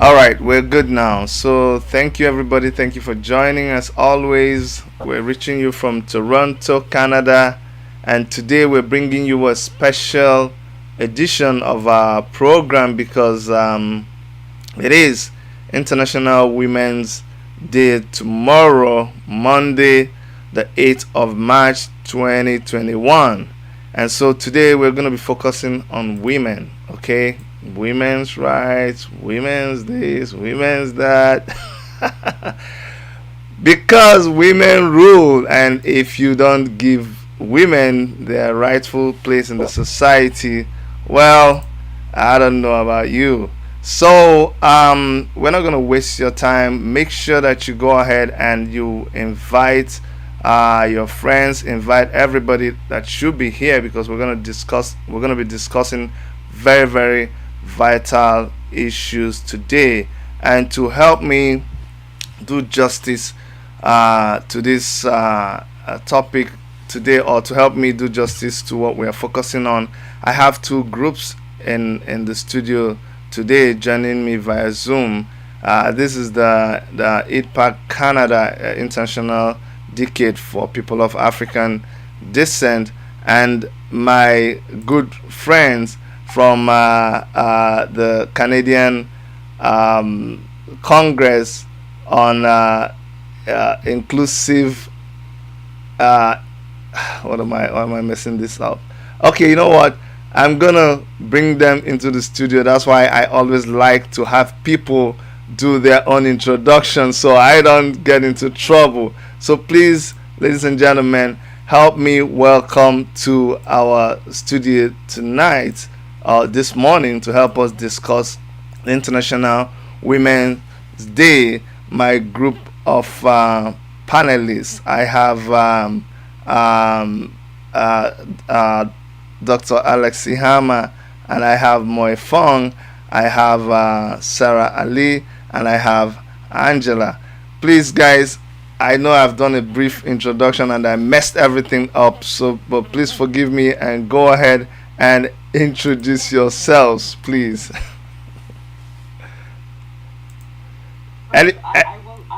All right, we're good now. So, thank you, everybody. Thank you for joining. As always, we're reaching you from Toronto, Canada. And today, we're bringing you a special edition of our program because it is International Women's Day tomorrow, Monday, the 8th of March 2021. And so today we're going to be focusing on women, okay? Women's rights, women's this, women's that. Because women rule, and if you don't give women their rightful place in the society, well, I don't know about you. So, we're not going to waste your time. Make sure that you go ahead and you invite your friends, invite everybody that should be here because we're going to be discussing very, very vital issues today. And to help me do justice to this topic today, or to help me do justice to what we are focusing on, I have two groups in the studio today joining me via Zoom. This is the IDPAC Canada International Decade for People of African Descent, and my good friends from the Canadian Congress on inclusive. Uh, Why am I messing this up? Okay, you know what? I'm gonna bring them into the studio. That's why I always like to have people do their own introduction so I don't get into trouble. So please, ladies and gentlemen, help me welcome to our studio tonight, this morning, to help us discuss International Women's Day, my group of panelists. I have um, uh, uh, Dr. Alex Ihama, and I have Moy Fong, I have Sarah Ali, and I have Angela. Please, guys, I know I've done a brief introduction and I messed everything up, so but please forgive me and go ahead and introduce yourselves, please. First, Any, I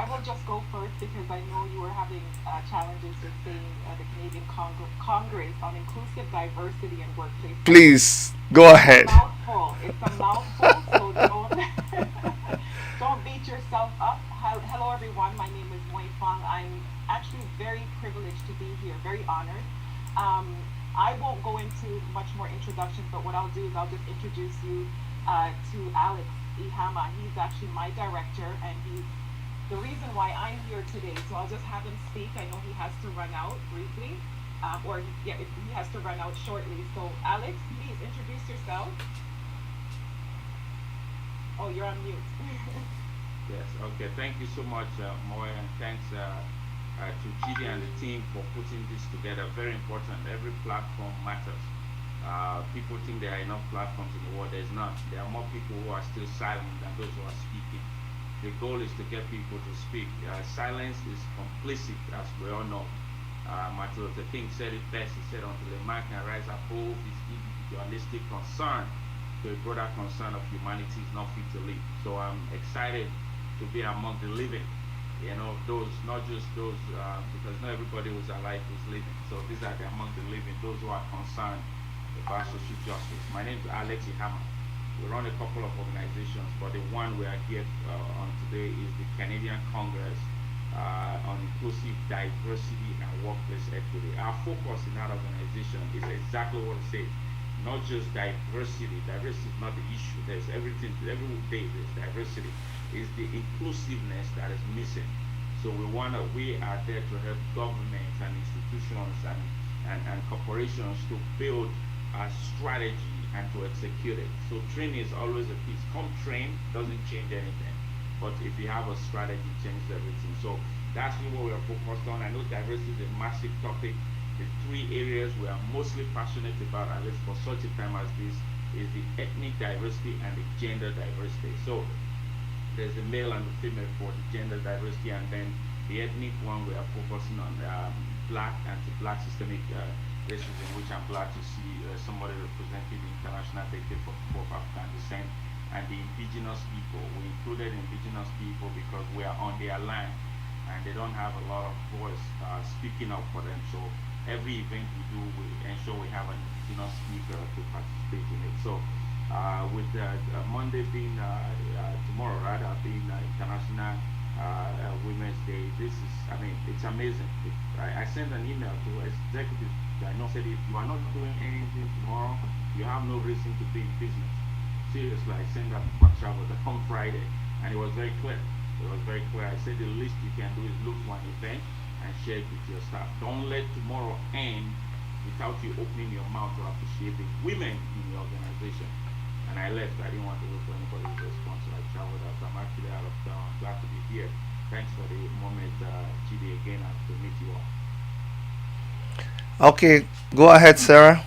will just go first because I know you were having challenges with saying the Canadian Congress on inclusive diversity and workplace safety. please go It's a ahead. mouthful. It's a mouthful, so don't don't beat yourself up. Hello, everyone. My name is Moy Fong. I'm actually very privileged to be here. Very honored. Um, I won't go into much more introductions, but what I'll do is I'll just introduce you to Alex Ihama. He's actually my director, and he's the reason why I'm here today. So I'll just have him speak. I know he has to run out briefly, yeah, he has to run out shortly. So Alex, please introduce yourself. Oh, you're on mute. Yes, okay. Thank you so much, Moy, and thanks to Gidi and the team for putting this together. Very important. Every platform matters. People think there are enough platforms in the world. There's not. There are more people who are still silent than those who are speaking. The goal is to get people to speak. Silence is complicit, as we all know. Martin Luther King said it best. He said, "Until a man can rise above his individualistic concern, to a broader concern of humanity is not fit to live." So I'm excited to be among the living. You know, those not just those because not everybody who's alive is living. So these are the among the living, those who are concerned about social justice. My name is Alex Ihama. We run a couple of organizations, but the one we are here on today is the Canadian Congress on inclusive diversity and workplace equity. Our focus in that organization is exactly what it says, not just diversity. Diversity is not the issue. There's everything, every day there's diversity. It's the inclusiveness that is missing. So we are there to help governments and institutions and corporations to build a strategy and to execute it. So training is always a piece. Come train doesn't change anything. But if you have a strategy, it changes everything. So that's really what we are focused on. I know diversity is a massive topic. The three areas we are mostly passionate about, at least for such a time as this, is the ethnic diversity and the gender diversity. So there's the male and the female for the gender diversity, and then the ethnic one we are focusing on black anti-black systemic racism, which I'm glad to see somebody representing the International Decade for People of African Descent. and the indigenous people. We included indigenous people because we are on their land and they don't have a lot of voice speaking up for them. So every event we do, we ensure we have an indigenous speaker to participate in it. So with Monday being tomorrow, rather being International Women's Day, this is, I mean, it's amazing. I sent an email to executives. I know said if you are not doing anything tomorrow, you have no reason to be in business. Seriously, I sent that travel on Friday, and it was very clear. It was very clear. I said the least you can do is look for an event and share it with your staff. Don't let tomorrow end without you opening your mouth to appreciate the women in your organization. And I left. I didn't want to wait for anybody's response, so I traveled out. I'm actually out of town. I'm glad to be here. Thanks for the moment, Chidi, again, and to meet you all. Okay, go ahead, Sarah.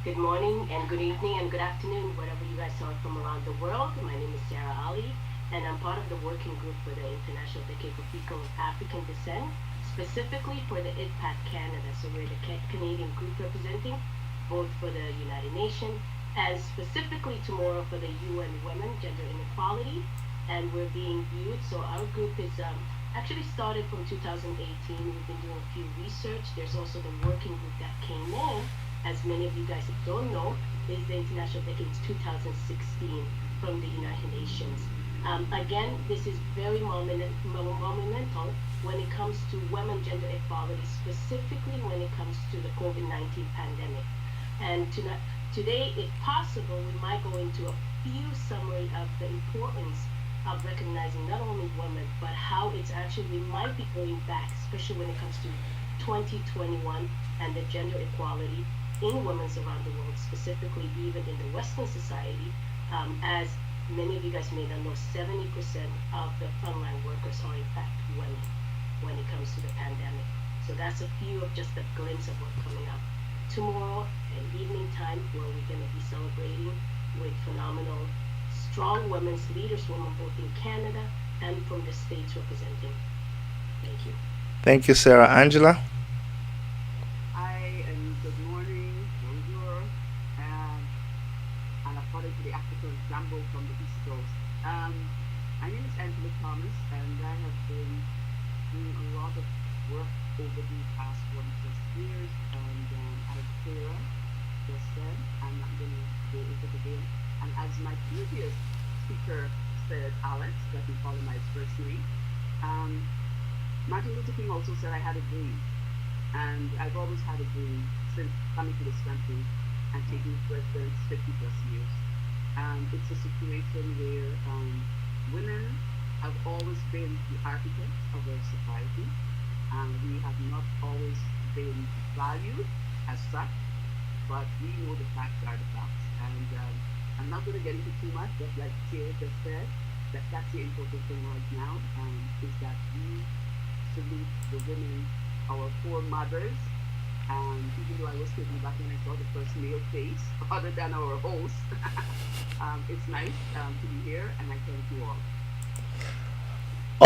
Good morning and good evening and good afternoon, wherever you guys are from around the world. My name is Sarah Ali, and I'm part of the working group for the International Decade for People of African Descent, specifically for the IDPAC Canada. So we're the Canadian group representing both for the United Nations and specifically tomorrow for the UN Women Gender Inequality, and we're being viewed. So our group is actually started from 2018. We've been doing a few research. There's also the working group that came in, as many of you guys don't know, is the International Decades 2016 from the United Nations. Again, this is very monumental when it comes to women gender equality, specifically when it comes to the COVID-19 pandemic. And today, if possible, we might go into a few summary of the importance of recognizing not only women, but how it's actually, we might be going back, especially when it comes to 2021 and the gender equality in women's around the world, specifically even in the Western society, as many of you guys may not know, 70% of the frontline workers are in fact women when it comes to the pandemic. So that's a few of just a glimpse of what's coming up. Tomorrow at evening time, where we're going to be celebrating with phenomenal, strong women's leaders, women both in Canada and from the states representing. Thank you. Thank you, Sarah. Angela? Hi, and good morning, bonjour, and according to the African Jambo from the East Coast. My name is Angela Thomas, and I have been doing a lot of work over the past 1+ years, and as Sarah just said, I'm not going to go over it again. And as my previous speaker said, Alex, let me call him my first name, Martin Luther King also said I had a dream. And I've always had a dream since coming to this country and taking presidents 50+ years. It's a situation where women have always been the architects of our society. We have not always been valued as such, but we know the facts are the facts. And I'm not going to get into too much, but like Sarah just said, that's the important thing right now, is that we salute the women, our foremothers. Even though I was taken back when I saw the first male face, other than our host, it's nice to be here, and I thank you all.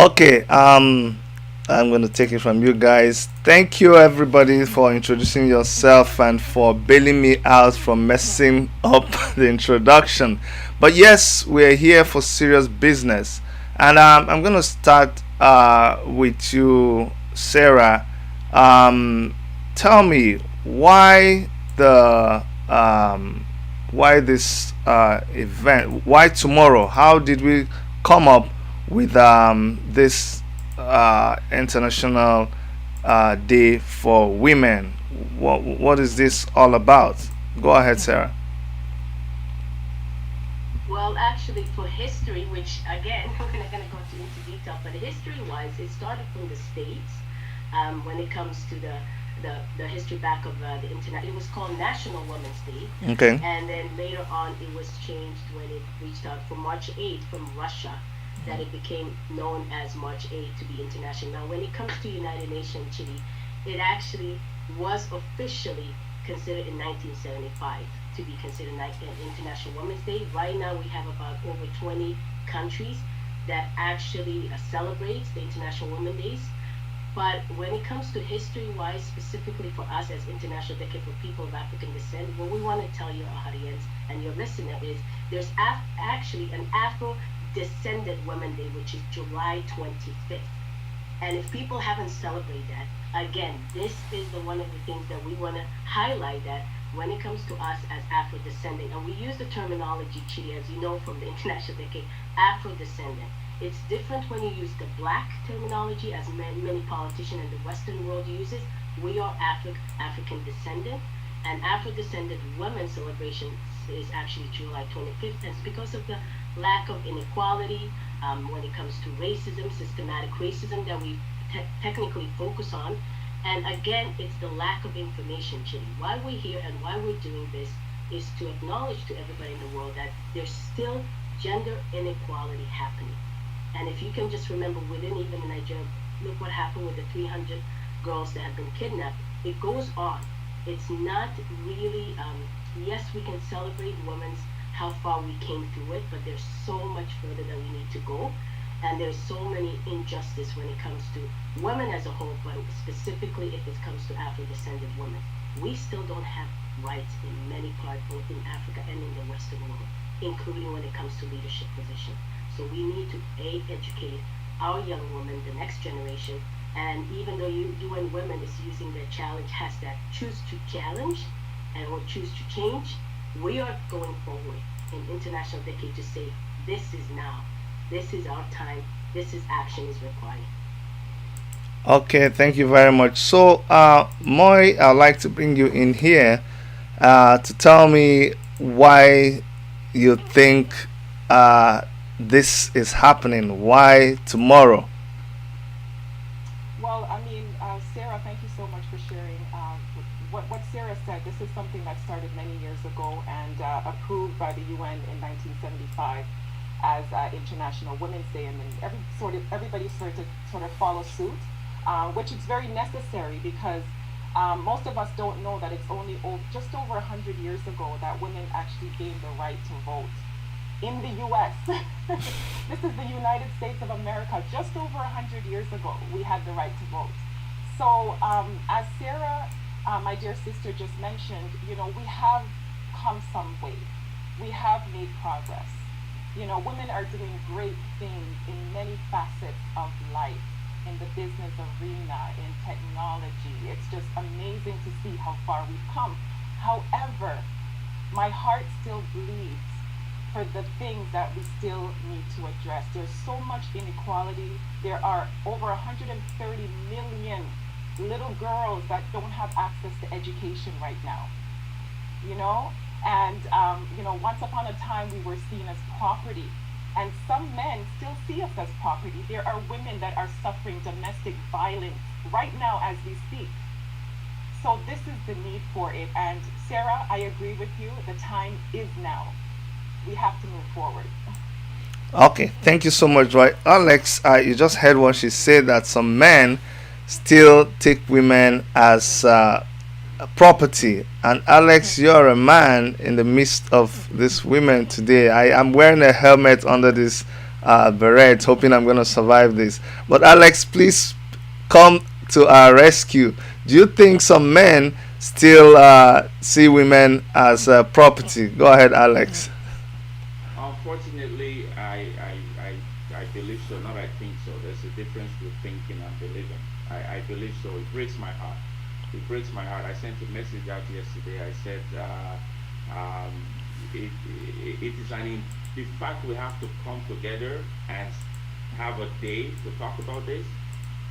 Okay, I'm going to take it from you guys. Thank you, everybody, for introducing yourself and for bailing me out from messing up the introduction. But yes, we're here for serious business. And I'm going to start with you, Sarah. Tell me why this event? Why tomorrow? How did we come up with this International Day for Women? What is this all about? Go ahead, Sarah. Well, actually, for history, which again, we're not going to go into detail, but history-wise, it started from the States when it comes to the history back of the internet. It was called National Women's Day. Okay. And then later on, it was changed when it reached out for March 8th from Russia, that it became known as March 8th to be international. Now, when it comes to United Nations, Chile, it actually was officially considered in 1975 to be considered an International Women's Day. Right now, we have about over 20 countries that actually celebrates the International Women's Days. But when it comes to history wise, specifically for us as International Decade for People of African Descent, what we want to tell your audience and your listener is there's actually an Afro Descended Women Day, which is July 25th. And if people haven't celebrated that, again, this is the one of the things that we want to highlight that when it comes to us as Afro descendant, and we use the terminology, Chidi, as you know from the International Decade, Afro descendant. It's different when you use the black terminology, as many politicians in the Western world uses. We are African descendant, and Afro descendant women celebration is actually July 25th, and it's because of the lack of inequality when it comes to racism, systematic racism that we technically focus on. And again, it's the lack of information, Chidi. Why we're here and why we're doing this is to acknowledge to everybody in the world that there's still gender inequality happening. And if you can just remember within even Nigeria, look what happened with the 300 girls that have been kidnapped. It goes on. It's not really, yes, we can celebrate women's how far we came through it, but there's so much further that we need to go. And there's so many injustice when it comes to women as a whole, but specifically if it comes to Afro-descended women. We still don't have rights in many parts, both in Africa and in the Western world, including when it comes to leadership positions. So we need to educate our young women, the next generation, and even though UN Women is using their challenge hashtag choose to challenge and or choose to change, we are going forward in International Decade to say this is now. This is our time. This is action is required. Okay, thank you very much. So, Moy, I'd like to bring you in here to tell me why you think uh, this is happening. Why tomorrow? Well, I mean, Sarah, thank you so much for sharing. What Sarah said, this is something that started many years ago and approved by the UN in 1975 as International Women's Day, and then everybody sort of follow suit, which is very necessary because most of us don't know that it's only just over 100 years ago that women actually gained the right to vote in the U.S. This is the United States of America. Just over 100 years ago, we had the right to vote. So, as Sarah, my dear sister, just mentioned, we have come some way. We have made progress. Women are doing great things in many facets of life, in the business arena, in technology. It's just amazing to see how far we've come. However, my heart still bleeds for the things that we still need to address. There's so much inequality. There are over 130 million little girls that don't have access to education right now. You know? And, once upon a time we were seen as property. And some men still see us as property. There are women that are suffering domestic violence right now as we speak. So this is the need for it. And Sarah, I agree with you. The time is now. We have to move forward. Okay, thank you so much, right? Alex, you just heard what she said that some men still take women as property. And Alex, you're a man in the midst of these women today. I am wearing a helmet under this beret, hoping I'm going to survive this. But Alex, please come to our rescue. Do you think some men still see women as property? Go ahead, Alex. Unfortunately, I believe so, not I think so. There's a difference between thinking and believing. I believe so. It breaks my heart. It breaks my heart. I sent a message out yesterday. I said, it is the fact we have to come together and have a day to talk about this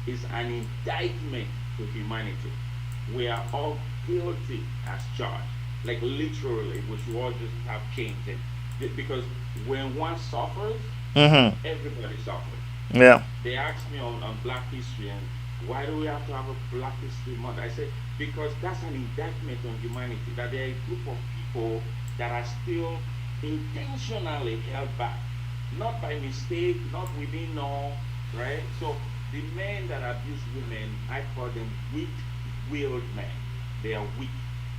is an indictment to humanity. We are all guilty as charged. Like literally, we should all just have changed it. Because when one suffers, Mm-hmm. everybody suffers. Yeah. They asked me on Black History and why do we have to have a Black History Month? I said, because that's an indictment on humanity, that there are a group of people that are still intentionally held back, not by mistake, not within know, right? So the men that abuse women, I call them weak-willed men. They are weak,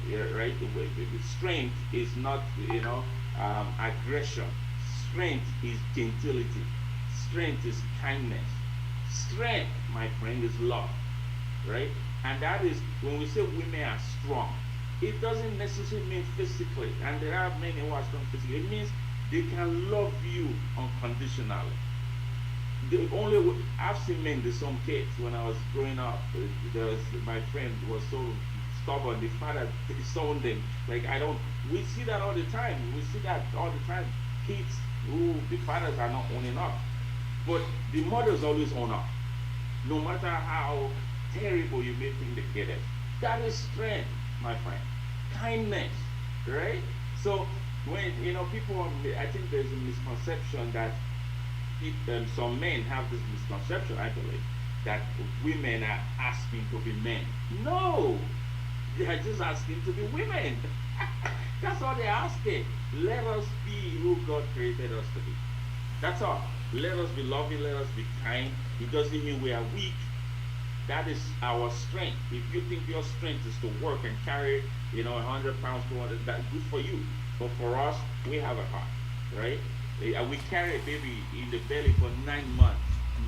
yeah, right? The strength is not, aggression. Strength is gentility. Strength is kindness. Strength, my friend, is love. right? And that is when we say women are strong, it doesn't necessarily mean physically. And there are many who are strong physically. It means they can love you unconditionally. The only I've seen men do some kids when I was growing up. There was my friend was so stubborn. The father disowned them. Like I don't. We see that all the time. We see that all the time. Kids who the fathers are not owning up, but the mothers always own up, no matter how terrible you may think the kid is. That is strength, my friend. Kindness, right? So when people, I think there's a misconception that some men have this misconception, I believe, that women are asking to be men. No, they are just asking to be women. That's all they're asking. Let us be who God created us to be. That's all. Let us be loving, let us be kind. It doesn't mean we are weak. That is our strength. If you think your strength is to work and carry, 100 pounds, 200, that's good for you. But for us, we have a heart, right? We carry a baby in the belly for 9 months.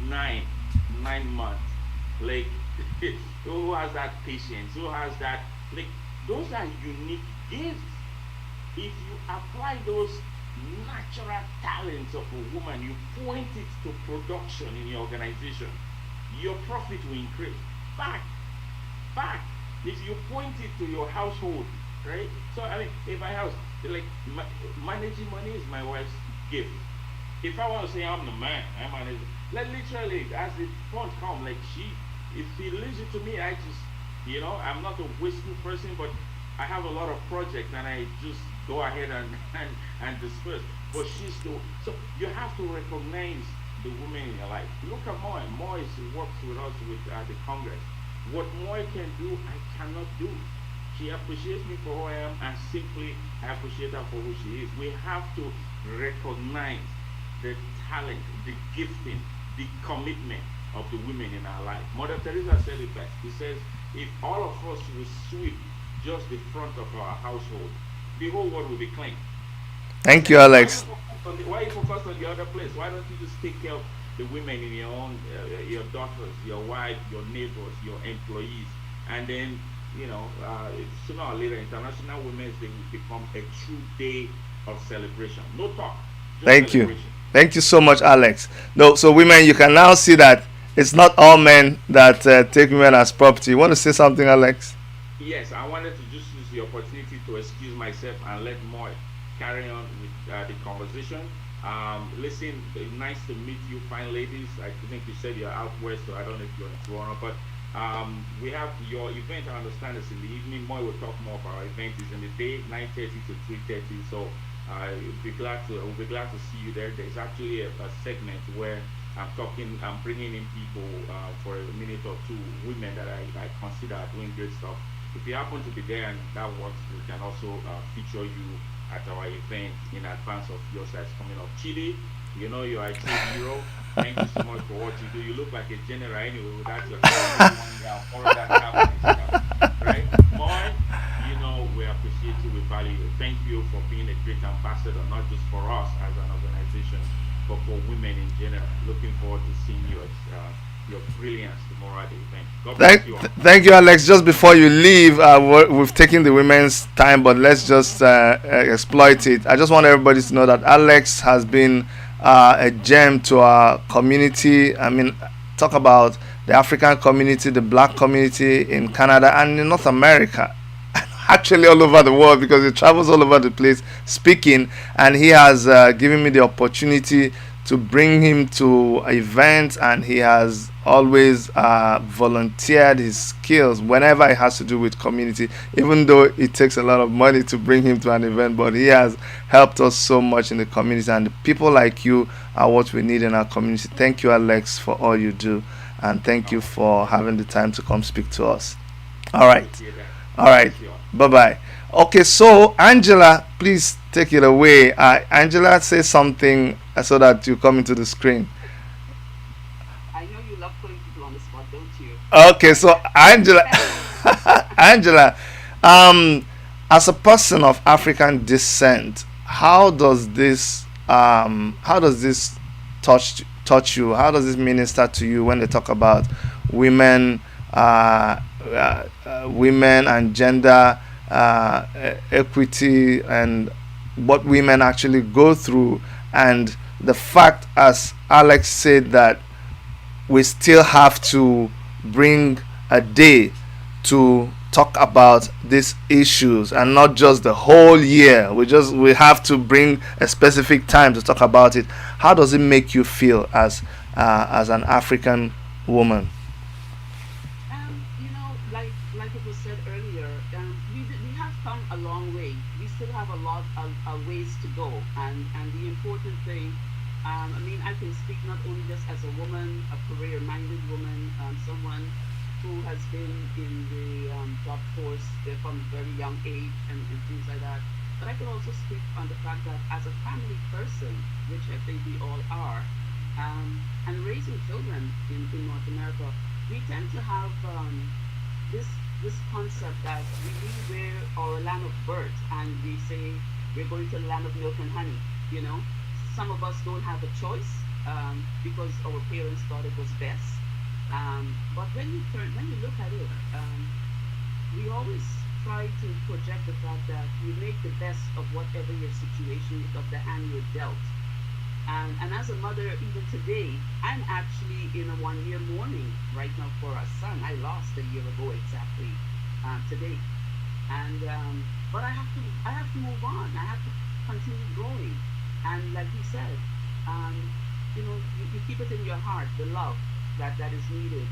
Nine months. Like, who has that patience? Who has that? Like, those are unique gifts. If you apply those natural talents of a woman, you point it to production in your organization, your profit will increase. Fact. If you point it to your household, right? So I mean, in my house, like managing money is my wife's gift. If I want to say I'm the man, I manage. Like literally, as the funds come, like if she leaves it to me, I just, I'm not a wasteful person, but I have a lot of projects and I just go ahead and disperse. But she's still, so you have to recognize the women in your life. Look at Moy. Moy works with us with the Congress. What Moy can do, I cannot do. She appreciates me for who I am, and simply I appreciate her for who she is. We have to recognize the talent, the gifting, the commitment of the women in our life. Mother Teresa said it best. She says, if all of us will sweep just the front of our household, the whole world will be clean. Thank you, Alex. Why you focus on the other place? Why don't you just take care of the women in your own, your daughters, your wife, your neighbors, your employees, and then sooner or later, International Women's Day will become a true day of celebration. No talk, just Thank you. celebration. Thank you so much, Alex. No, so women, you can now see that it's not all men that take women as property. You want to say something, Alex? Yes, I wanted to just use the opportunity to excuse myself and let Moy carry on with the conversation. Listen, nice to meet you, fine ladies. I think you said you're out west, so I don't know if you're in Toronto, but we have your event. I understand it's in the evening. Moy will talk more about our event. Is in the day, 9:30 to 3:30. So we'll be glad to see you there. There's actually a segment where I'm bringing in people for a minute or two, women that I consider are doing great stuff. If you happen to be there and that works, we can also feature you at our event in advance of yours that's coming up. Chidi, you're a true hero. Thank you so much for what you do. You look like a general anyway without your all that happening, right? Boy, we appreciate you, we value you. Thank you for being a great ambassador, not just for us as an organization, but for women in general. Looking forward to seeing you at your brilliance tomorrow at the event. God bless you all. Thank you, Alex. Just before you leave, we've taken the women's time, but let's just exploit it. I just want everybody to know that Alex has been a gem to our community. I mean, talk about the African community, the black community in Canada and in North America. Actually all over the world, because he travels all over the place speaking, and he has given me the opportunity to bring him to events, and he has always volunteered his skills whenever it has to do with community, even though it takes a lot of money to bring him to an event. But he has helped us so much in the community, and people like you are what we need in our community. Thank you, Alex, for all you do, and thank you for having the time to come speak to us. All right. Bye bye. Okay, so Angela, please take it away. Angela, say something so that you come into the screen. I know you love putting people on the spot, don't you? Okay, so Angela, Angela, as a person of African descent, how does this touch you? How does this minister to you when they talk about women women and gender equity and what women actually go through, and the fact, as Alex said, that we still have to bring a day to talk about these issues and not just the whole year. We have to bring a specific time to talk about it. How does it make you feel as an African woman? Like it was said earlier, we have come a long way. We still have a ways to go, and the important thing, I mean, I can speak not only just as a woman, a career-minded woman, someone who has been in the job force from a very young age and things like that. But I can also speak on the fact that as a family person, which I think we all are, and raising children in North America, we tend to have this this concept that we leave where our land of birth and we say we're going to the land of milk and honey. You know, some of us don't have a choice because our parents thought it was best. But when you look at it, we always try to project the fact that you make the best of whatever your situation is, of the hand you're dealt. And as a mother, even today, I'm actually in a 1 year mourning right now for our son. I lost a year ago exactly today, and but I have to move on. I have to continue growing, and like you said, um, you keep it in your heart, the love that is needed.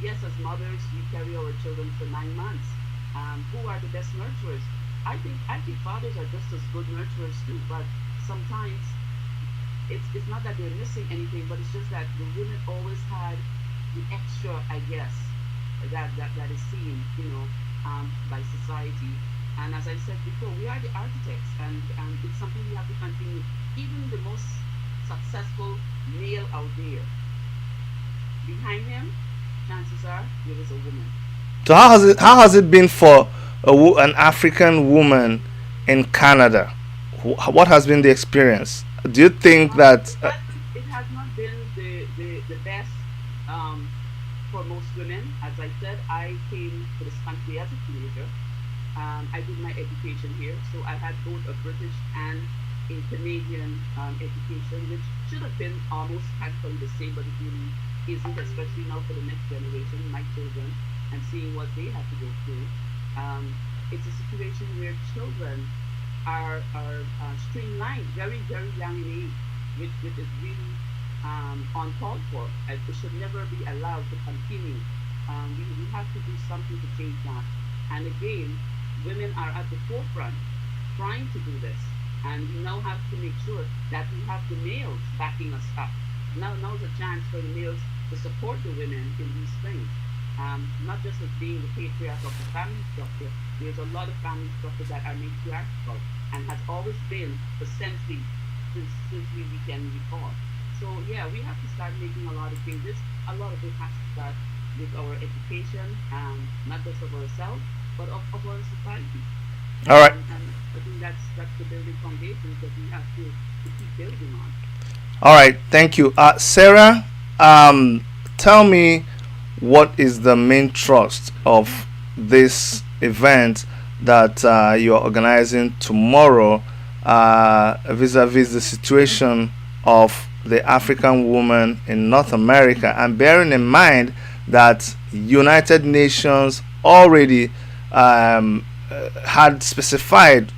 Yes, as mothers, we carry our children for 9 months. Who are the best nurturers? I think fathers are just as good nurturers too, but sometimes it's not that they're missing anything, but it's just that the women always had the extra, I guess, that is seen, by society. And as I said before, we are the architects, and it's something we have to continue. Even the most successful male out there, behind him, chances are there is a woman. So how has it been for an African woman in Canada? What has been the experience? Do you think that It has not been the best um, for most women. As I said, I came to this country as a teenager. I did my education here, so I had both a British and a Canadian education, which should have been almost practically the same, but it really isn't, especially now for the next generation, my children, and seeing what they have to go through. Um, it's a situation where children are streamlined very, very young in age, which is really uncalled for. It should never be allowed to continue. We have to do something to change that. And again, women are at the forefront trying to do this. And we now have to make sure that we have the males backing us up. Now's a chance for the males to support the women in these things. Not just as being the patriarch of the family structure. There's a lot of family structures that are matriarchal and has always been for centuries since we can recall. So yeah, we have to start making a lot of changes. A lot of it has to start with our education, not just of ourselves, but of our society. all right? And I think that's the building foundations that we have to keep building on. All right, thank you. Sarah, tell me what is the main thrust of this event that you're organizing tomorrow vis-a-vis the situation of the African woman in North America, and bearing in mind that United Nations already had specified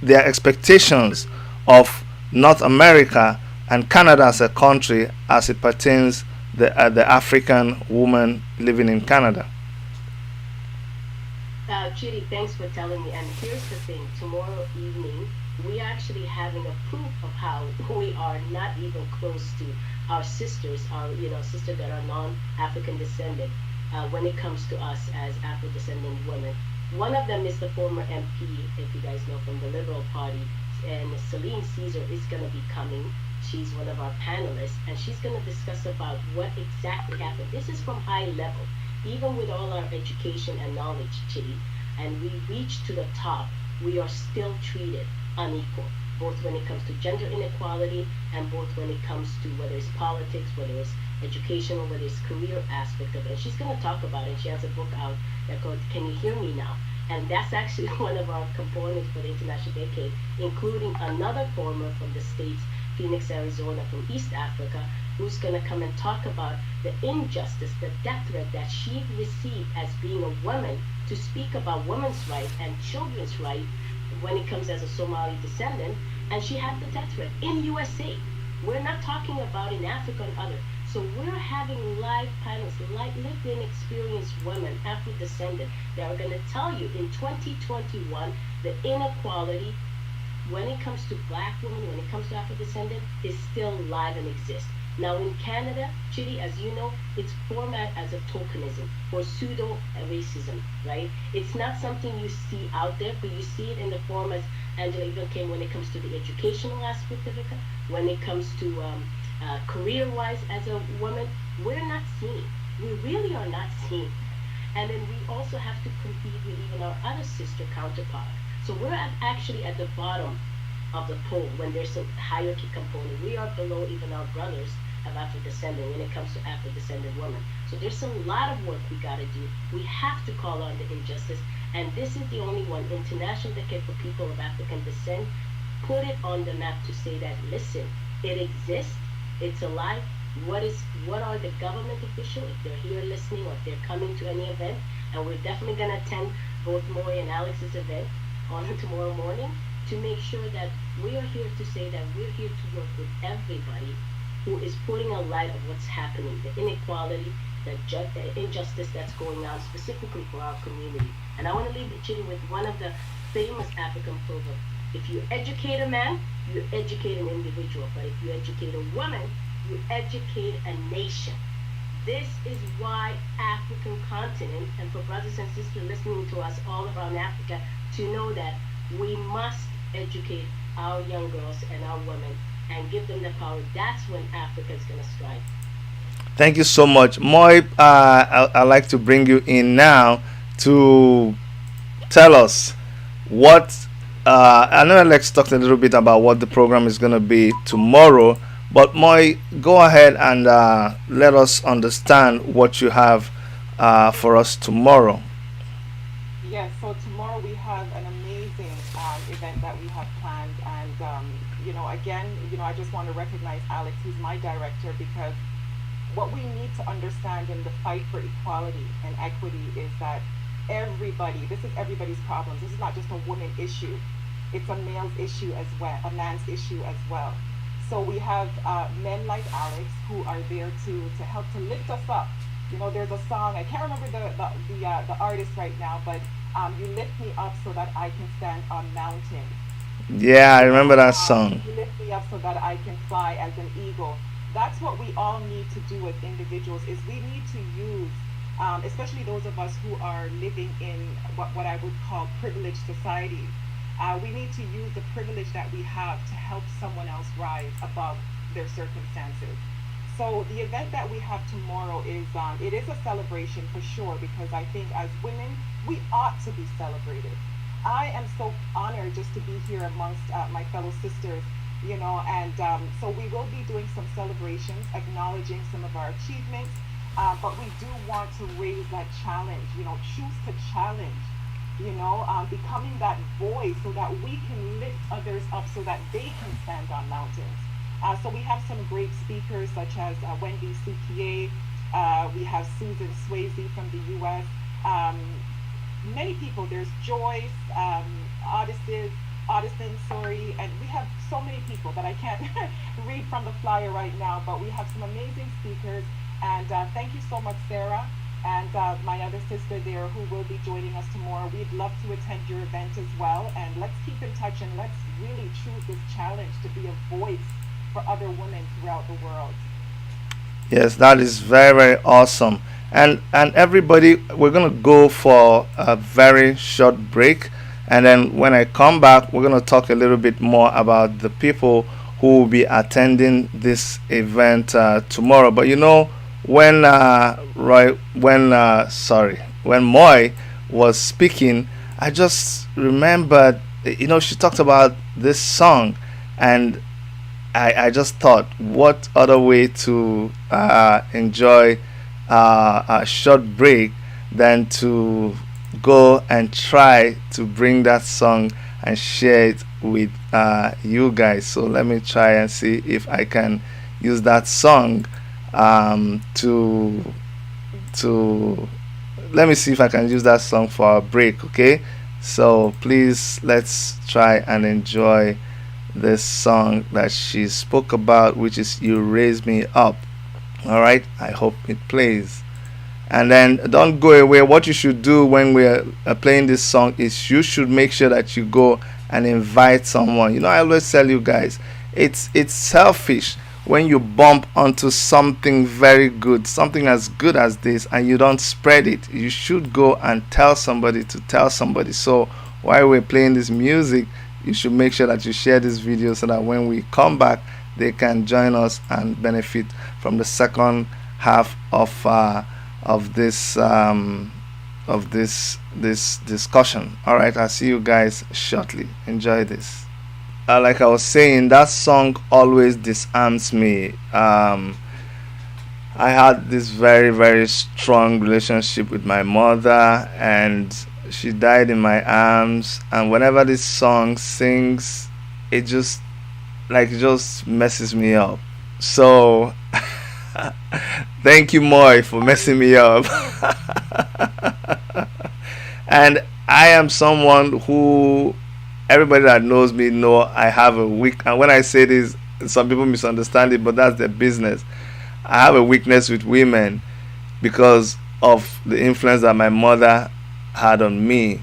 their expectations of North America and Canada as a country as it pertains the African woman living in Canada. Judy, thanks for telling me. And here's the thing: tomorrow evening, we are actually having a proof of how we are not even close to our sisters, our sisters that are non-African descendant. When it comes to us as Afro-descendant women, one of them is the former MP, if you guys know, from the Liberal Party, and Celine Caesar is going to be coming. She's one of our panelists, and she's going to discuss about what exactly happened. This is from high level, even with all our education and knowledge, Chidi, and we reach to the top, we are still treated unequal. both when it comes to gender inequality and both when it comes to whether it's politics, whether it's education, or whether it's career aspect of it. And she's going to talk about it. She has a book out that called Can You Hear Me Now? And that's actually one of our components for the International Decade, including another former from the States, Phoenix, Arizona, from East Africa, who's going to come and talk about the injustice, the death threat that she received as being a woman, to speak about women's rights and children's rights when it comes as a Somali descendant. And she had the death threat in USA. We're not talking about in Africa and other. So we're having live panels, lived in experienced women, Afro-descendant, that are going to tell you in 2021 the inequality when it comes to black women, when it comes to Afro-descendant, is still live and exists. Now in Canada, Chidi, as you know, it's format as a tokenism or pseudo-racism, right? It's not something you see out there, but you see it in the form, as Angela even came, when it comes to the educational aspect of it, when it comes to career-wise as a woman, we're not seen. We really are not seen. And then we also have to compete with even our other sister counterpart. So we're actually at the bottom of the pole when there's a hierarchy component. We are below even our brothers of Afro-descendant when it comes to Afro-descendant women. So there's a lot of work we got to do. We have to call on the injustice. And this is the only one, International Decade for People of African Descent, put it on the map to say that, listen, it exists, it's alive. What are the government officials, if they're here listening or if they're coming to any event, and we're definitely going to attend both Moy and Alex's event on tomorrow morning, to make sure that we are here to say that we're here to work with everybody who is putting a light of what's happening, the inequality, the injustice that's going on specifically for our community. And I want to leave the Chidi with one of the famous African proverbs. If you educate a man, you educate an individual. But if you educate a woman, you educate a nation. This is why African continent, and for brothers and sisters listening to us all around Africa, to know that we must educate our young girls and our women and give them the power. That's when Africa is going to strive. Thank you so much, Moy. I'd like to bring you in now to tell us what. I know Alex talked a little bit about what the program is going to be tomorrow, but Moy, go ahead and let us understand what you have for us tomorrow. Yes, so tomorrow we have an amazing event that we have planned, and again, I just want to recognize Alex, who's my director, because what we need to understand in the fight for equality and equity is that this is everybody's problems. This is not just a woman issue; it's a male's issue as well, a man's issue as well. So we have men like Alex who are there to help to lift us up. There's a song, I can't remember the artist right now, but you lift me up so that I can stand on mountains. Yeah, I remember that song. You lift me up so that I can fly as an eagle. That's what we all need to do as individuals, is we need to use, especially those of us who are living in what I would call privileged societies. We need to use the privilege that we have to help someone else rise above their circumstances. So the event that we have tomorrow it is a celebration for sure, because I think as women, we ought to be celebrated. I am so honored just to be here amongst my fellow sisters, and so we will be doing some celebrations, acknowledging some of our achievements, but we do want to raise that challenge, choose to challenge, becoming that voice so that we can lift others up so that they can stand on mountains. So we have some great speakers such as Wendy CPA, we have Susan Swayze from the US, many people, there's Joyce, Addison, sorry, and we have so many people that I can't read from the flyer right now, but we have some amazing speakers, and thank you so much, Sarah, and my other sister there who will be joining us tomorrow. We'd love to attend your event as well, and let's keep in touch and let's really choose this challenge to be a voice for other women throughout the world. Yes, that is very, very awesome. And everybody, we're gonna go for a very short break, and then when I come back, we're gonna talk a little bit more about the people who will be attending this event tomorrow. But when when Moy was speaking, I just remembered, she talked about this song, And I just thought, what other way to enjoy a short break than to go and try to bring that song and share it with you guys. So let me try and see if I can use that song to let me see if I can use that song for a break, okay? So please let's try and enjoy this song that she spoke about, which is You Raise Me Up. All right, I hope it plays. And then don't go away. What you should do when we're playing this song is you should make sure that you go and invite someone. You know, I always tell you guys, it's selfish when you bump onto something very good, something as good as this, and you don't spread it. You should go and tell somebody to tell somebody. So while we're playing this music, you should make sure that you share this video so that when we come back, they can join us and benefit from the second half of this discussion. All right, I'll see you guys shortly. Enjoy this. Like I was saying, that song always disarms me. I had this very, very strong relationship with my mother, and she died in my arms. And whenever this song sings, it just messes me up. So thank you, Moy, for messing me up. And I am someone who everybody that knows me know I have a weak, and when I say this, some people misunderstand it, but that's their business. I have a weakness with women because of the influence that my mother had on me.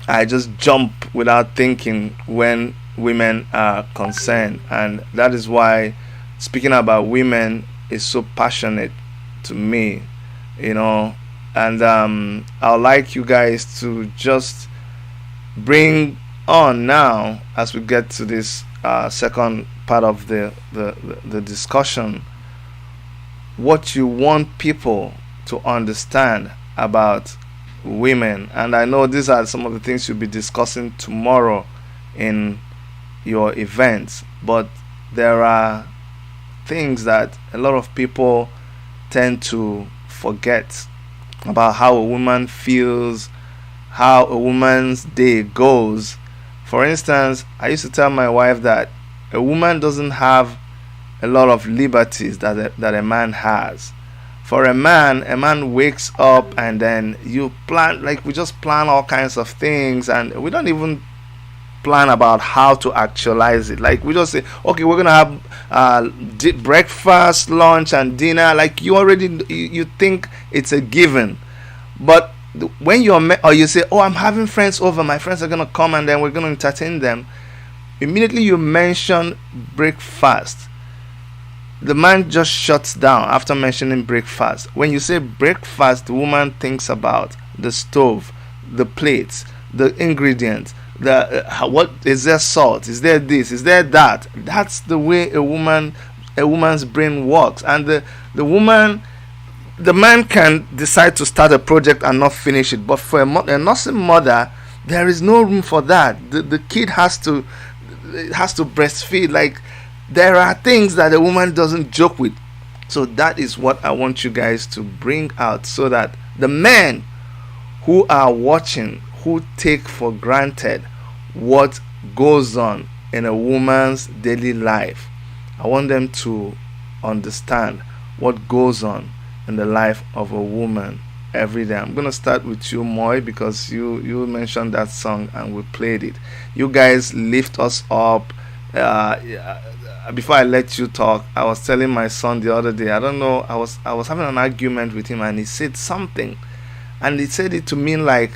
I just jump without thinking when women are concerned, and that is why speaking about women is so passionate to me, you know. And I'd like you guys to just bring on now, as we get to this second part of the discussion, what you want people to understand about women. And I know these are some of the things you'll be discussing tomorrow in your events, but there are things that a lot of people tend to forget about how a woman feels, how a woman's day goes. For instance, I used to tell my wife that a woman doesn't have a lot of liberties that a man has. For a man wakes up and then you plan, like we just plan all kinds of things, and we don't even plan about how to actualize it. Like we just say, okay, we're gonna have breakfast, lunch, and dinner. Like you think it's a given, but when or you say, oh, I'm having friends over, my friends are gonna come and then we're gonna entertain them. Immediately you mention breakfast, the man just shuts down after mentioning breakfast. When you say breakfast, the woman thinks about the stove, the plates, the ingredients, what is there, salt, is there this, is there that. That's the way a woman's brain works. And the man can decide to start a project and not finish it, but for a nursing mother, there is no room for that. The kid has to breastfeed. Like, there are things that a woman doesn't joke with. So that is what I want you guys to bring out, so that the men who are watching, who take for granted what goes on in a woman's daily life, I want them to understand what goes on in the life of a woman every day. I'm gonna start with you, Moy, because you mentioned that song and we played it. You guys lift us up. Before I let you talk, I was telling my son the other day, I don't know, I was having an argument with him, and he said something, and he said it to mean like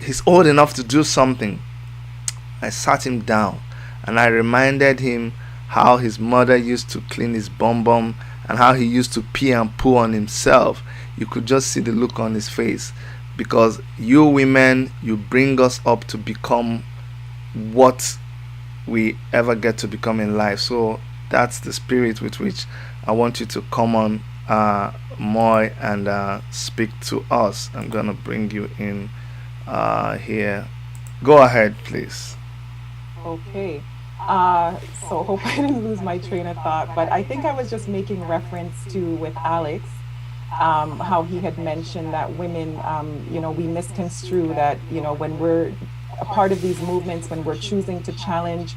he's old enough to do something. I sat him down and I reminded him how his mother used to clean his bum bum and how he used to pee and poo on himself. You could just see the look on his face, because you women, you bring us up to become what we ever get to become in life. So that's the spirit with which I want you to come on, Moy, and speak to us. I'm gonna bring you in here. Go ahead, please. Okay. So hope I didn't lose my train of thought. But I think I was just making reference to with Alex, how he had mentioned that women, we misconstrue that, when we're a part of these movements, when we're choosing to challenge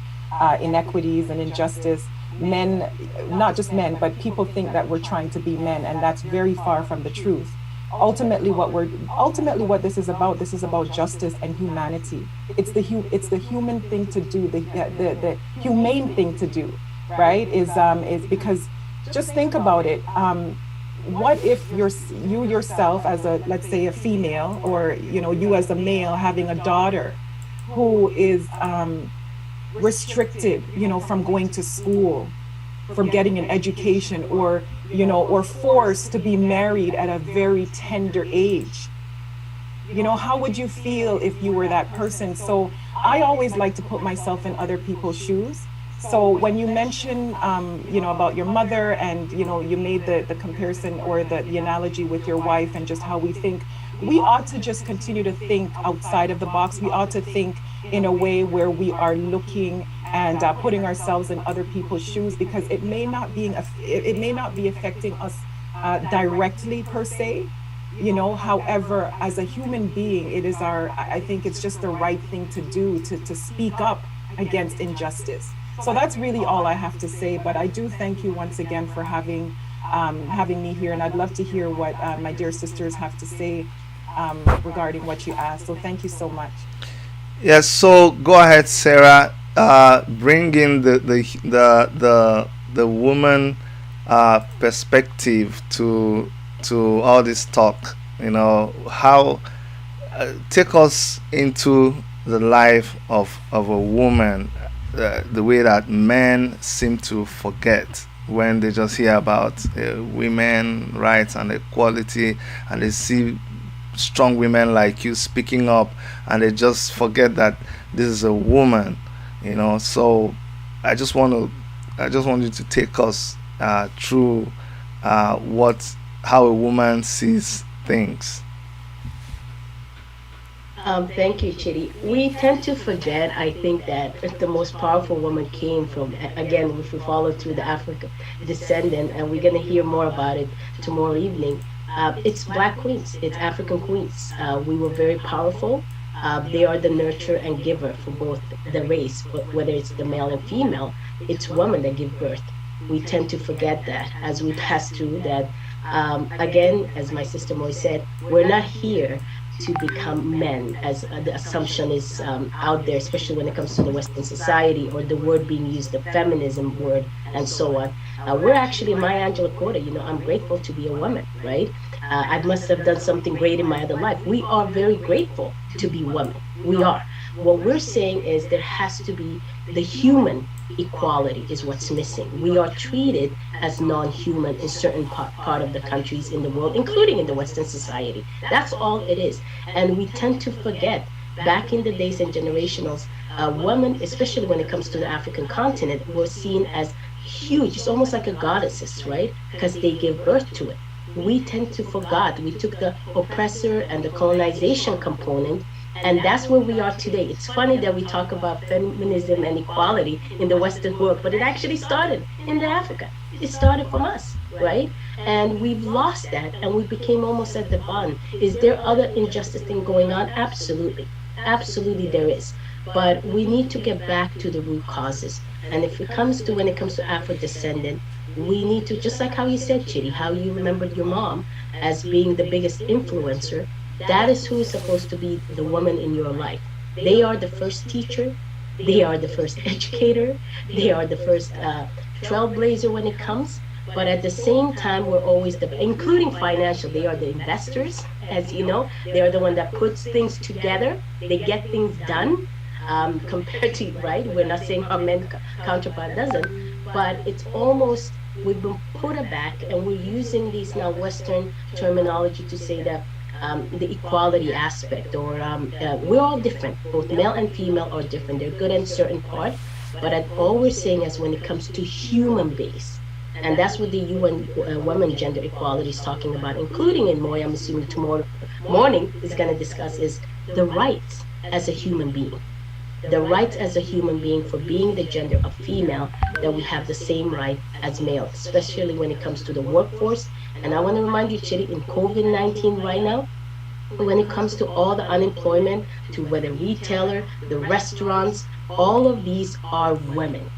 inequities and injustice, men, not just men, but people think that we're trying to be men, and that's very far from the truth. Ultimately what this is about justice and humanity. It's the human thing to do, the humane thing to do, right? Is because just think about it. What if you yourself, as a, let's say, a female, or you as a male, having a daughter who is restricted, from going to school, from getting an education, or forced to be married at a very tender age? How would you feel if you were that person? So I always like to put myself in other people's shoes. So when you mention, about your mother, and you made the comparison, or the analogy with your wife, and just how we think, we ought to just continue to think outside of the box. We ought to think in a way where we are looking and putting ourselves in other people's shoes, because it may not be affecting us directly per se. However, as a human being, it is I think it's just the right thing to do, to speak up against injustice. So that's really all I have to say. But I do thank you once again for having me here, and I'd love to hear what my dear sisters have to say regarding what you asked. So thank you so much. Yes, so go ahead, Sarah. Bring in the woman perspective to all this talk. How take us into the life of a woman, the way that men seem to forget when they just hear about women rights and equality, and they see strong women like you speaking up, and they just forget that this is a woman. So i just want to I just want you to take us through what how a woman sees things. Thank you, Chidi. We tend to forget, I think, that the most powerful woman came from, again, if we follow through the African descendant, and we're going to hear more about it tomorrow evening. It's Black queens, it's African queens. We were very powerful. They are the nurturer and giver for both the race, whether it's the male and female, it's women that give birth. We tend to forget that as we pass through that. Again, as my sister Moy said, we're not here to become men, as the assumption is out there, especially when it comes to the Western society, or the word being used, the feminism word, and so on. We're actually, Maya Angelou quoted, I'm grateful to be a woman, right? I must have done something great in my other life. We are very grateful to be women. We are. What we're saying is there has to be the human equality is what's missing. We are treated as non-human in certain part of the countries in the world, including in the Western society. That's all it is. And we tend to forget, back in the days and generationals, women, especially when it comes to the African continent, were seen as huge. It's almost like a goddesses, right? Because they give birth to it. We tend to forget. We took the oppressor and the colonization component, and that's where we are today. It's funny that we talk about feminism and equality in the Western world, but it actually started in the Africa. It started from us, right? And we've lost that, and we became almost at the bottom. Is there other injustice thing going on? Absolutely. Absolutely there is. But we need to get back to the root causes. And if it comes to, when it comes to Afro-descendant, we need to, just like how you said, Chidi, how you remembered your mom as being the biggest influencer, that is who is supposed to be the woman in your life. They are the first teacher, they are the first educator, they are the first trailblazer when it comes. But at the same time, we're always including financial, they are the investors, as you know, they are the one that puts things together, they get things done, compared to, right, we're not saying our men counterpart doesn't, but it's almost, we've been put aback, and we're using these now Western terminology to say that the equality aspect, or we're all different. Both male and female are different. They're good in certain part, but all we're saying is when it comes to human base, and that's what the UN Women Gender Equality is talking about, including in Moy, I'm assuming tomorrow morning is going to discuss, is the rights as a human being. the rights as a human being for being the gender of female, that we have the same right as male, especially when it comes to the workforce. And I want to remind you, Chidi, in COVID-19 right now, when it comes to all the unemployment, to whether retailer, the restaurants, all of these are women.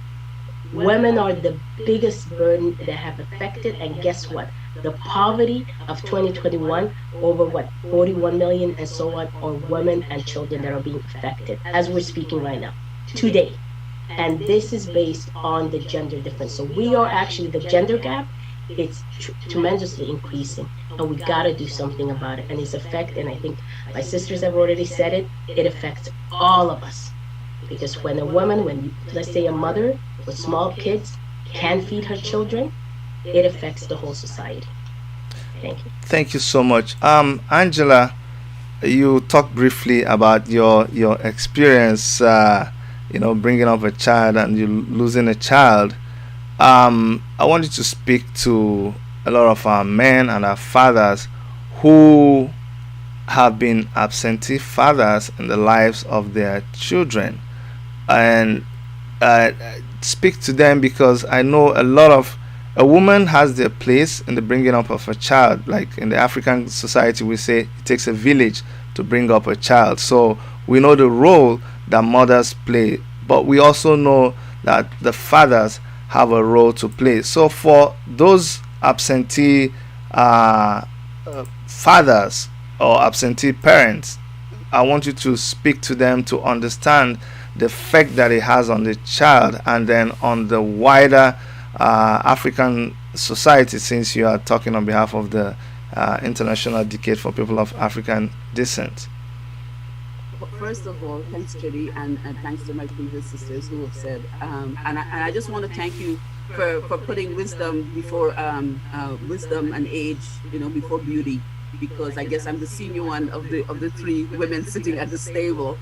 Women are the biggest burden that have affected, and guess what? The poverty of 2021, over what, 41 million and so on, are women and children that are being affected as we're speaking right now, today. And this is based on the gender difference. So we are actually, the gender gap, it's tremendously increasing, and we got to do something about it. And its effect, and I think my sisters have already said it, it affects all of us. Because when a woman, when let's say a mother with small kids can feed her children, it affects the whole society. Thank you. Thank you so much. Angela, you talked briefly about your experience, bringing up a child and you losing a child. I wanted to speak to a lot of our men and our fathers who have been absentee fathers in the lives of their children, and uh, speak to them because I know a woman has their place in the bringing up of a child. Like in the African society, we say it takes a village to bring up a child. So we know the role that mothers play, but we also know that the fathers have a role to play. So for those absentee fathers or absentee parents, I want you to speak to them to understand the effect that it has on the child and then on the wider African society, since you are talking on behalf of the International Decade for People of African Descent. First of all, thanks, Chidi, and thanks to my previous sisters who have said, and I just want to thank you for putting wisdom before wisdom and age, before beauty, because I guess I'm the senior one of the three women sitting at this table.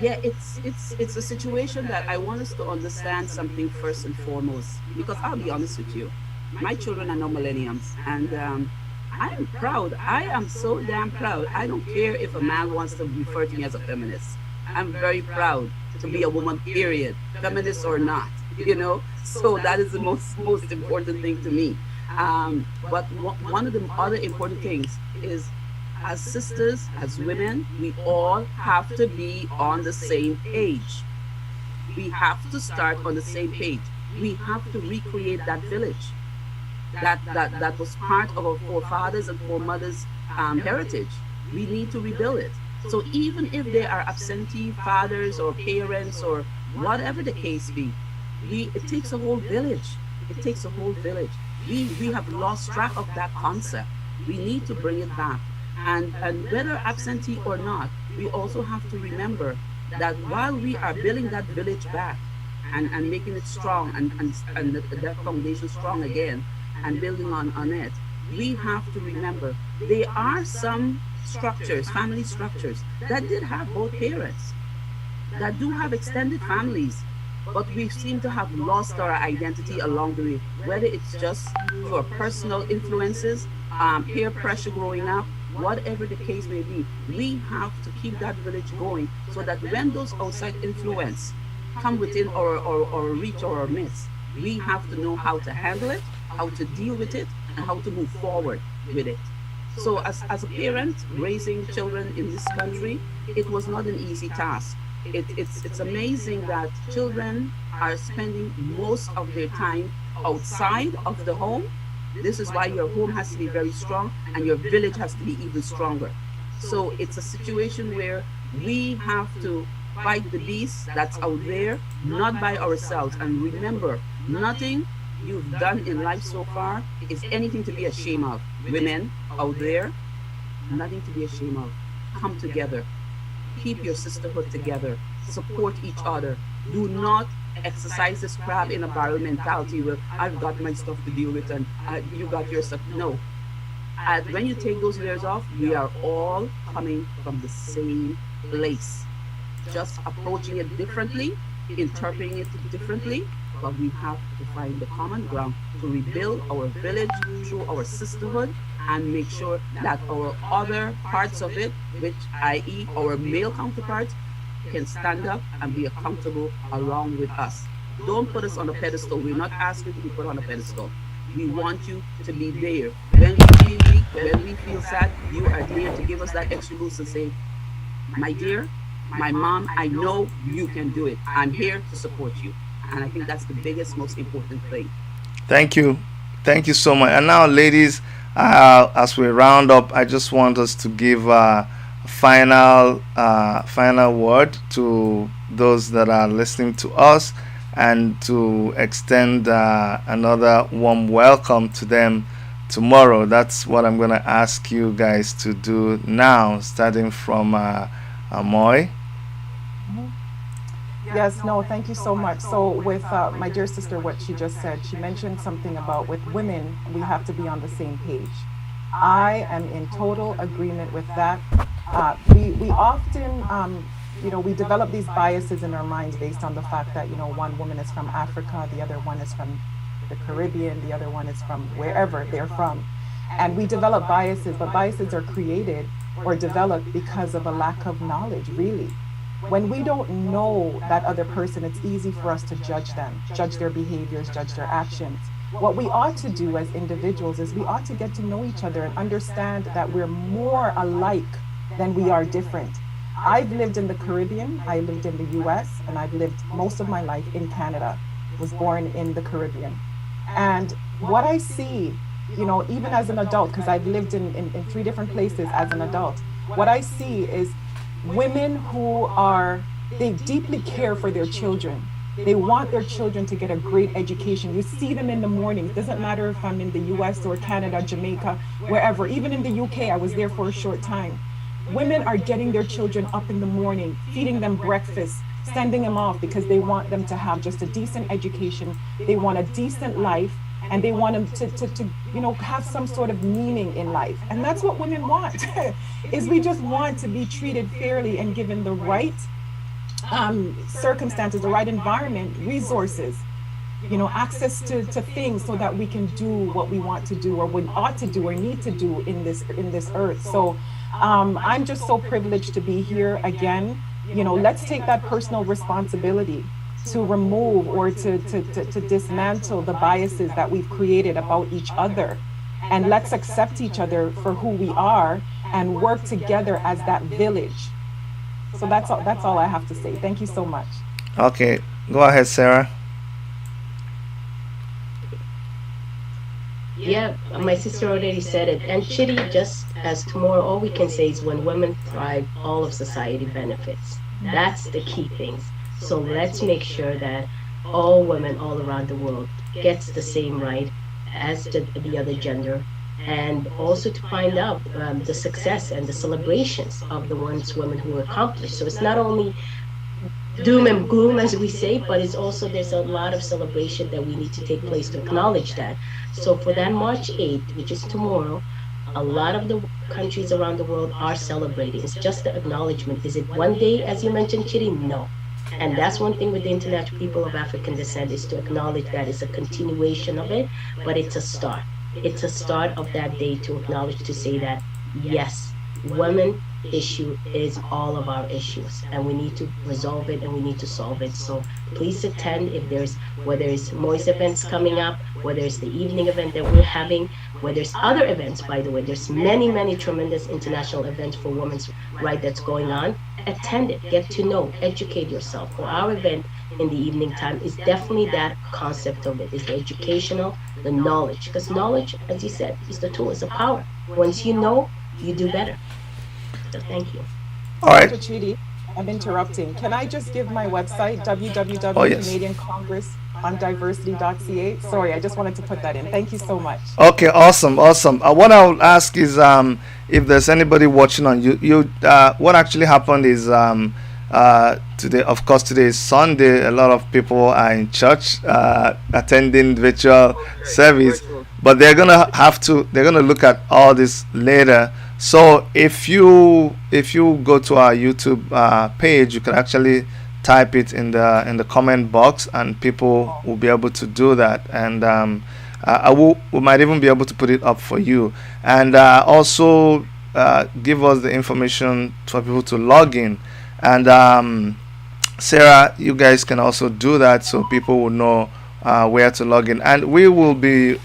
Yeah, it's a situation that I want us to understand something first and foremost, because I'll be honest with you, my children are now millenniums, and I am proud. I am so damn proud. I don't care if a man wants to refer to me as a feminist. I'm very proud to be a woman, period, feminist or not, So that is the most important thing to me. But one of the other important things is, as sisters, as women, we all have to be on the same page. We have to start on the same page. We have to recreate that village that was part of our forefathers and foremothers' heritage. We need to rebuild it. So even if they are absentee fathers or parents or whatever the case be, it takes a whole village. It takes a whole village. We have lost track of that concept. We need to bring it back. And whether absentee or not, we also have to remember that while we are building that village back and making it strong and that foundation strong again and building on it, we have to remember there are some structures, family structures, that did have both parents, that do have extended families, but we seem to have lost our identity along the way, whether it's just for personal influences, peer pressure growing up, whatever the case may be. We have to keep that village going so that when those outside influence come within our reach or our midst, we have to know how to handle it, how to deal with it, and how to move forward with it. So as a parent raising children in this country, it was not an easy task. It's amazing that children are spending most of their time outside of the home. This is why your home has to be very strong and your village has to be even stronger. So it's a situation where we have to fight the beast that's out there, not by ourselves. And remember, nothing you've done in life so far is anything to be ashamed of. Women out there, nothing to be ashamed of. Come together. Keep your sisterhood together. Support each other. Do not exercise this crab in a barrel mentality where I've got my stuff to deal with and you got your stuff. No. When you take those layers off, we are all coming from the same place. Just approaching it differently, interpreting it differently, but we have to find the common ground to rebuild our village through our sisterhood and make sure that our other parts of it, which i.e. our male counterparts, can stand up and be accountable along with us. Don't put us on a pedestal. We're not asking to be put on a pedestal. We want you to be there. When we feel weak, when we feel sad, you are there to give us that extra boost and say, my dear, my mom, I know you can do it. I'm here to support you. And I think that's the biggest, most important thing. Thank you. Thank you so much. And now, ladies, as we round up, I just want us to give a final word to those that are listening to us, and to extend another warm welcome to them tomorrow. That's what I'm going to ask you guys to do now, starting from Amoy. Yes, no, thank you so much. So, with my dear sister, what she just said, she mentioned something about with women, we have to be on the same page. I am in total agreement with that. We often, we develop these biases in our minds based on the fact that, one woman is from Africa, the other one is from the Caribbean, the other one is from wherever they're from. And we develop biases, but biases are created or developed because of a lack of knowledge, really. When we don't know that other person, it's easy for us to judge them, judge their behaviors, judge their actions. What we ought to do as individuals is we ought to get to know each other and understand that we're more alike than we are different. I've lived in the Caribbean, I lived in the US, and I've lived most of my life in Canada. Was born in the Caribbean. And what I see, even as an adult, because I've lived in 3 different places as an adult, what I see is women who they deeply care for their children. They want their children to get a great education. You see them in the morning. It doesn't matter if I'm in the US or Canada, Jamaica, wherever. Even in the UK, I was there for a short time. Women are getting their children up in the morning, feeding them breakfast, sending them off because they want them to have just a decent education. They want a decent life, and they want them to have some sort of meaning in life. And that's what women want, is we just want to be treated fairly and given the right circumstances, the right environment, resources, access to things so that we can do what we want to do or we ought to do or need to do in this earth. So I'm just so privileged to be here again. Let's take that personal responsibility to remove or to dismantle the biases that we've created about each other. And let's accept each other for who we are and work together as that village. So that's all I have to say. Thank you so much. Okay, go ahead, Sarah. Yeah, my sister already said it. And Chitty, just as tomorrow, all we can say is when women thrive, all of society benefits. That's the key things. So let's make sure that all women all around the world gets the same right as the other gender, and also to find out the success and the celebrations of the women who accomplish. So it's not only doom and gloom, as we say, but it's also there's a lot of celebration that we need to take place to acknowledge that. So for that March 8th, which is tomorrow, a lot of the countries around the world are celebrating. It's just the acknowledgement. Is it one day, as you mentioned, Chitty? No. And that's one thing with the International People of African Descent, is to acknowledge that it's a continuation of it, but it's a start. It's a start of that day to acknowledge, to say that, yes, women issue is all of our issues, and we need to resolve it and we need to solve it. So please attend, if there's, whether it's Moy's events coming up, whether it's the evening event that we're having, whether there's other events, by the way, there's many tremendous international events for women's right that's going on. Attend it, get to know, educate yourself. For our event in the evening time is definitely that concept of it, is the educational, the knowledge, because knowledge, as you said, is the tool, is the power. Once you know, you do better. So thank you. All right. Dr. Chidi, I'm interrupting. Can I just give my website, www.canadiancongressondiversity.ca? Sorry, I just wanted to put that in. Thank you so much. Okay, awesome. What I would ask is, if there's anybody watching on what actually happened is, today, of course, today is Sunday. A lot of people are in church, attending virtual service, but they're gonna look at all this later. So if you go to our YouTube page, you can actually type it in the comment box, and people will be able to do that. And we might even be able to put it up for you, and also give us the information for people to log in. And Sarah, you guys can also do that so people will know where to log in. And we will be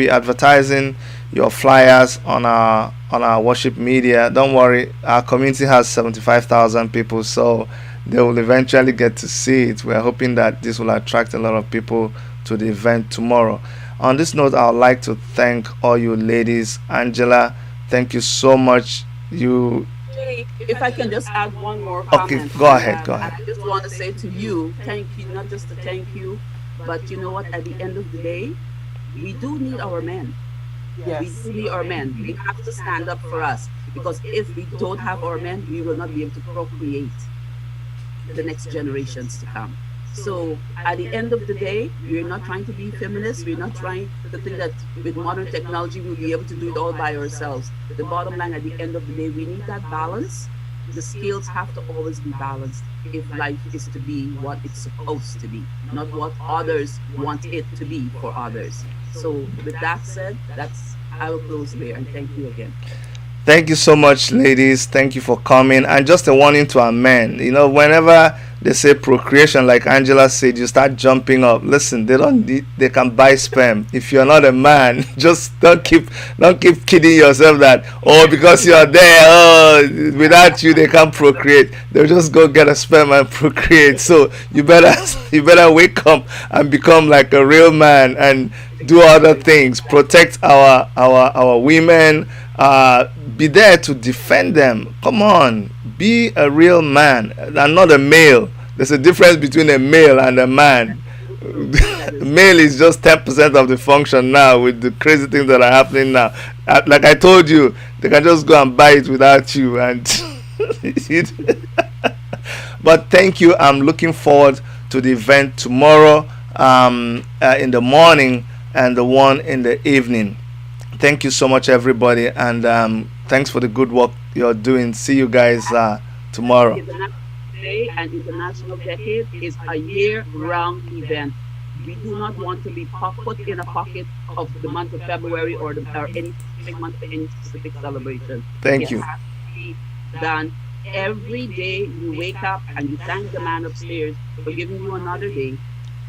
advertising your flyers on our worship media. Don't worry, our community has 75,000 people, so they will eventually get to see it. We're hoping that this will attract a lot of people to the event tomorrow. On this note, I would like to thank all you ladies. Angela, thank you so much. You If I can just add one more Okay, comment, go ahead, go I ahead. just want to say to you, thank you, not just a thank you, but you know what? At the end of the day, we do need our men. We Yes. do need our men. We have to stand up for us because if we don't have our men, we will not be able to procreate the next generations to come. So at the end of the day, we're not trying to be feminists. We're not trying to think that with modern technology we'll be able to do it all by ourselves. The bottom line, at the end of the day, we need that balance. The skills have to always be balanced if life is to be what it's supposed to be, not what others want it to be for others. So with that said, that's I will close there and thank you again. Thank you so much, ladies. Thank you for coming. And just a warning to our men. Whenever they say procreation, like Angela said, you start jumping up. Listen, they don't need, they can buy sperm. If you're not a man, just don't keep kidding yourself that because you're there, without you they can't procreate. They'll just go get a sperm and procreate. So you better you better wake up and become like a real man and do other things. Protect our women. Be there to defend them. Come on, be a real man and not a male. There's a difference between a male and a man. That is Male is just 10% of the function now with the crazy things that are happening now. Like I told you, they can just go and buy it without you. And but thank you. I'm looking forward to the event tomorrow in the morning and the one in the evening. Thank you so much, everybody, and thanks for the good work you're doing. See you guys tomorrow. International Day and International Decade is a year-round event. We do not want to be put in a pocket of the month of February or any specific month for any specific celebration. Thank It you. has to be done every day. You wake up and you thank the man upstairs for giving you another day.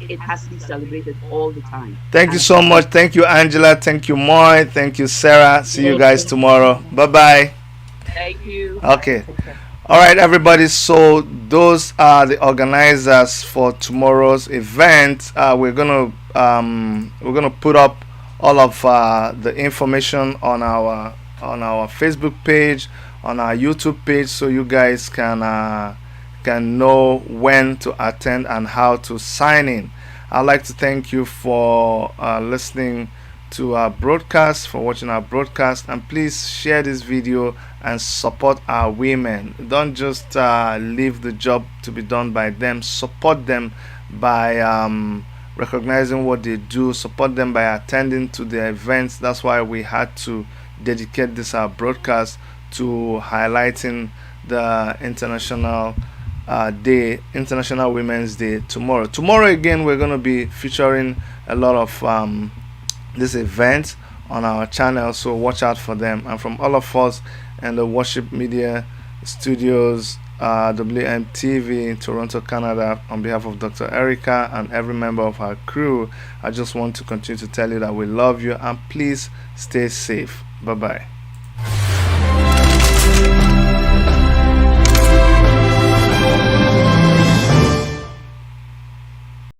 It has to be celebrated all the time. Thank you And so much. Thank you, Angela. Thank you, Moy. Thank you, Sarah. See you thank guys you. tomorrow. Bye bye. Thank you. Okay. Take care. All right, everybody. So those are the organizers for tomorrow's event. We're gonna put up all of the information on our Facebook page, on our YouTube page, so you guys can know when to attend and how to sign in. I'd like to thank you for listening to our broadcast, for watching our broadcast, and please share this video and support our women. Don't just leave the job to be done by them. Support them by recognizing what they do. Support them by attending to their events. That's why we had to dedicate this our broadcast to highlighting the International Women's Day tomorrow. Tomorrow again, we're going to be featuring a lot of this event on our channel, so watch out for them. And from all of us and the Worship Media Studios, WMTV in Toronto, Canada, on behalf of Dr. Erica and every member of our crew, I just want to continue to tell you that we love you and please stay safe. Bye bye.